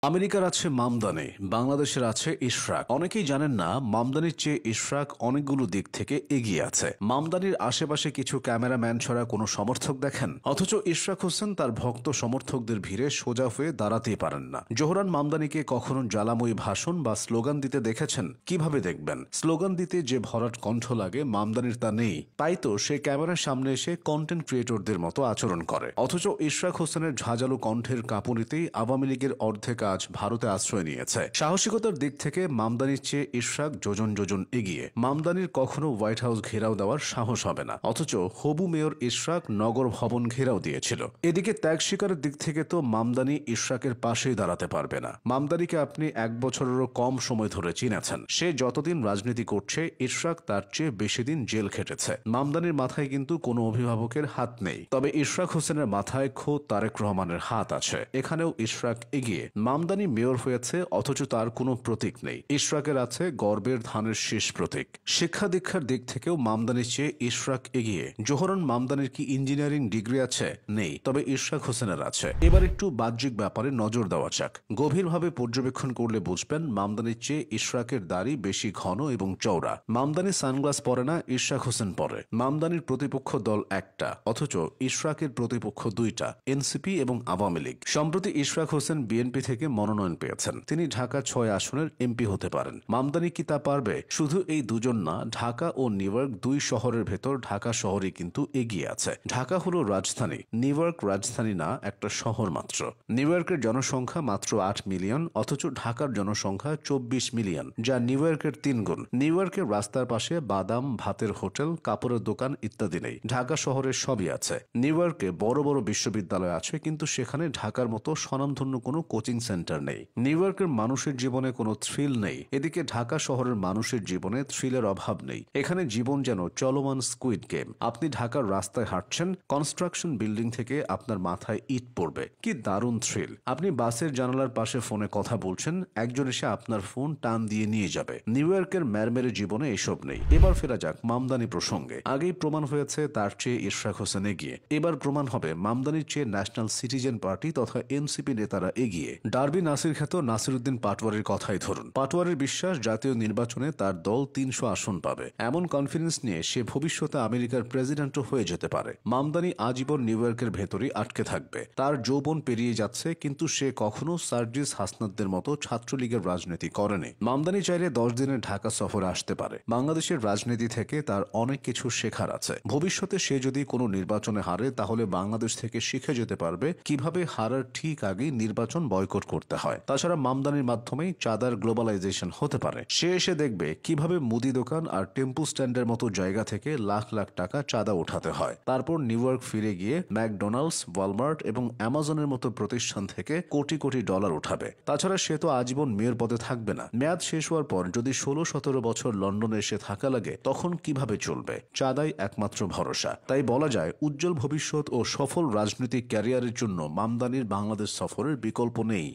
আমেরিকার আছে মামদানি, বাংলাদেশের আছে ইশরাক। অনেকেই জানেন না মামদানির চেয়ে ইশরাক অনেকগুলো দিক থেকে এগিয়ে আছে। মামদানির আশেপাশে কিছু ক্যামেরাম্যান ছাড়া কোনো সমর্থক দেখেন, অথচ ইশরাক হোসেন তার ভক্ত সমর্থকদের ভিড়ে সোজা হয়ে দাঁড়াতেই পারেন না। জোহরান মামদানিকে কখনো জ্বালাময়ী ভাষণ বা স্লোগান দিতে দেখেছেন? কিভাবে দেখবেন? স্লোগান দিতে যে ভরাট কণ্ঠ লাগে, মামদানির তা নেই। তাই তো সে ক্যামেরার সামনে এসে কন্টেন্ট ক্রিয়েটরদের মতো আচরণ করে। অথচ ইশরাক হোসেনের ঝাঁঝালো কণ্ঠের কাঁপুনিতেই আওয়ামী লীগের অর্ধেক আজ ভারতে আশ্রয় নিয়েছে। সাহসিকতার দিক থেকে মামদানির চেয়ে ইশরাক যোজন যোজন এগিয়ে। মামদানির কখনো হোয়াইট হাউস ঘেরাও দেওয়ার সাহস হবে না, অথচ হবু মেয়র ইশরাক নগর ভবন ঘেরাও দিয়েছিল। এদিকে ত্যাগ স্বীকারের দিক থেকে তো মামদানি ইশরাকের পাশেই দাঁড়াতে পারবে না। মামদানিকে আপনি 1 বছরেরও কম সময় ধরে চিনেছেন। সে যতদিন রাজনীতি করছে, ইশরাক তার চেয়ে বেশি দিন জেল খেটেছে। মামদানির মাথায় কিন্তু কোনো অভিভাবকের হাত নেই, তবে ইশরাক হোসেনের মাথায় খোদ তারেক রহমানের হাত আছে। এখানেও ইশরাক এগিয়ে। মামদানি মেয়র হয়েছে, অথচ তার কোনো প্রতীক নেই। ইশরাকের আছে গর্বের ধানের শীষ প্রতীক। শিক্ষা দীক্ষার দিক থেকেও মামদানির চেয়ে ইশরাক এগিয়ে। জোহরান মামদানির কি ইঞ্জিনিয়ারিং ডিগ্রি আছে? নেই, তবে ইশরাক হোসেনের আছে। এবার একটু বাহ্যিক ব্যাপারে নজর দেওয়া যাক। গভীরভাবে পর্যবেক্ষণ করলে বুঝবেন মামদানির চেয়ে ইশরাকের দাড়ি বেশি ঘন এবং চওড়া। মামদানি সানগ্লাস পরে না, ইশরাক হোসেন পরে। মামদানির প্রতিপক্ষ দল একটা, অথচ ইশরাকের প্রতিপক্ষ দুইটা, এনসিপি এবং আওয়ামী লীগ। সম্প্রতি ইশরাক হোসেন বিএনপি থেকে মনোনয়ন পেয়েছেন। তিনি ঢাকা 6 আসনের এমপি হতে পারেন। মামদানি কি তা পারবে? শুধু এই দুজন না, ঢাকা ও নিউ ইয়র্ক, দুই শহরের ভেতর ঢাকা শহরই কিন্তু এগিয়ে আছে। ঢাকা হলো রাজধানী, নিউ ইয়র্ক রাজধানী না, একটা শহর মাত্র। নিউ ইয়র্কের জনসংখ্যা মাত্র 8 মিলিয়ন, অথচ ঢাকার জনসংখ্যা 24 মিলিয়ন, যা নিউ ইয়র্কের 3 গুণ। নিউ ইয়র্কের রাস্তার পাশে বাদাম, ভাতের হোটেল, কাপড়ের দোকান ইত্যাদি নেই। ঢাকা শহরের সবই আছে। নিউ ইয়র্কে বড় বড় বিশ্ববিদ্যালয় আছে, কিন্তু সেখানে ঢাকার মতো স্বনামধন্য কোনো কোচিং সেন্টার নেই। নিউ ইয়র্কের মানুষের জীবনে কোনো থ্রিল নেই। এদিকে ঢাকা শহরের মানুষের জীবনে থ্রিলের অভাব নেই। এখানে জীবন যেন চলমান স্কুইড গেম। আপনি ঢাকার রাস্তায় হাঁটছেন, কনস্ট্রাকশন বিল্ডিং থেকে আপনার মাথায় ইট পড়বে। কি দারুণ থ্রিল! আপনি বাসের জানালার পাশে ফোনে কথা বলছেন, একজন এসে আপনার ফোন টান দিয়ে নিয়ে যাবে। নিউ ইয়র্কের ম্যারমেরে জীবনে এসব নেই। এবার ফেরা যাক মামদানি প্রসঙ্গে। আগেই প্রমাণ হয়েছে তার চেয়ে ইশরাক হোসেন এগিয়ে। এবার প্রমাণ হবে মামদানির চেয়ে ন্যাশনাল সিটিজেন পার্টি তথা এনসিপি নেতারা এগিয়ে। ডার্বি নাসির খ্যাত নাসিরউদ্দিন পাটোয়ারির কথাই ধরুন। পাটোয়ারির বিশ্বাস, জাতীয় নির্বাচনে তার দল 300 আসন পাবে। এমন কনফিডেন্স নিয়ে সে ভবিষ্যতে আমেরিকার প্রেসিডেন্টও হয়ে যেতে পারে। মামদানি আজীবন নিউ ইয়র্কের ভেতরই আটকে থাকবে। তার যৌবন পেরিয়ে যাচ্ছে, কিন্তু সে কখনো সার্জিস হাসনাতদের মতো ছাত্রলীগের রাজনীতি করেনি। মামদানি চাইলে 10 দিনের ঢাকা সফরে আসতে পারে। বাংলাদেশের রাজনীতি থেকে তার অনেক কিছু শেখার আছে। ভবিষ্যতে সে যদি কোনো নির্বাচনে হারে, তাহলে বাংলাদেশ থেকে শিখে যেতে পারবে কিভাবে হারার ঠিক আগেই নির্বাচন বয়কট করতে হয়। তাছাড়া মামদানির মাধ্যমেই চাঁদার গ্লোবালাইজেশন হতে পারে। সে এসে দেখবে কিভাবে মুদি দোকান আর টেম্পু স্ট্যান্ডের মতো জায়গা থেকে লাখ লাখ টাকা চাঁদা উঠাতে হয়। তারপর নিউ ইয়র্ক ফিরে গিয়ে ম্যাকডোনাল্ডস, ওয়ালমার্ট এবং অ্যামাজনের মতো প্রতিষ্ঠান থেকে কোটি কোটি ডলার উঠাবে। তাছাড়া সে তো আজীবন মেয়র পদে থাকবে না। মেয়াদ শেষ হওয়ার পর যদি 16-17 বছর লন্ডনে এসে থাকা লাগে, তখন কিভাবে চলবে? চাঁদাই একমাত্র ভরসা। তাই বলা যায়, উজ্জ্বল ভবিষ্যৎ ও সফল রাজনৈতিক ক্যারিয়ারের জন্য মামদানির বাংলাদেশ সফরের বিকল্প নেই।